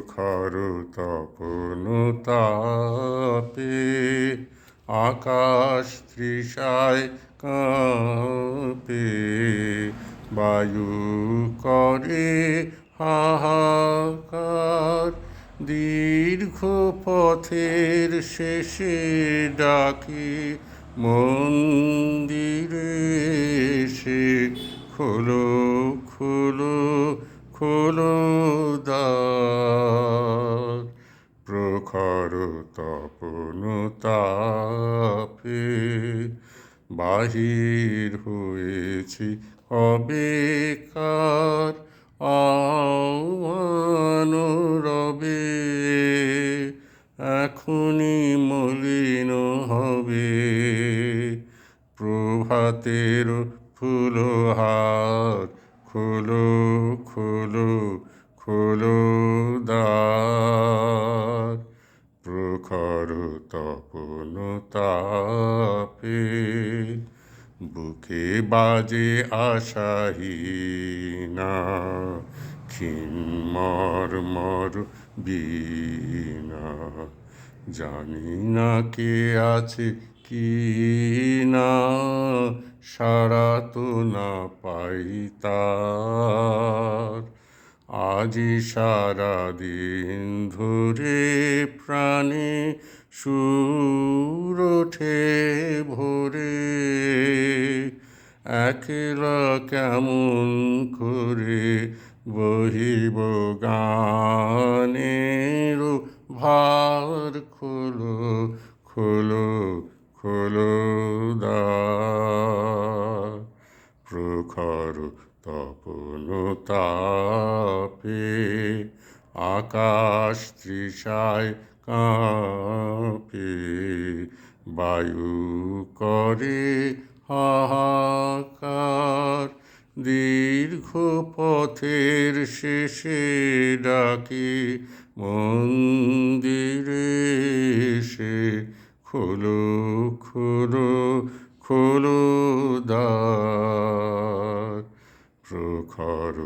প্রখর তপন তাপে আকাশ তৃষায় কাঁপে, বায়ু করে হাহাকার, দীর্ঘ পথের শেষে ডাকে মন্দিরে সে খোলো খোলো খোলো দ্বার। প্রখর তপন তাপে বাহির হয়েছি কবেকার, অনুরবে এখনই মলিন হবে প্রভাতের ফুলহার। খোলো খোলো খোলো দ্বার। প্রখর তপন তাপে বুকে বাজে আশাহীনা ক্ষীণ মর্মর বীণা। জানি না কে আছে কি না, সারা তো না পাই তার। আজি সারা দিন ধরে প্রাণে সুর ওঠে ভোরে, একলা কেমন করে বহিব গানের ভার। খোলো খোলো খোলো দ্বার। প্রখর তপন তাপে আকাশ তৃষায় কাঁপে, বায়ু করে হাহাকার, দীর্ঘ পথের শেষে ডাকে মন্দিরে সে খোলো খোলো খোলো দ্বার। প্রখর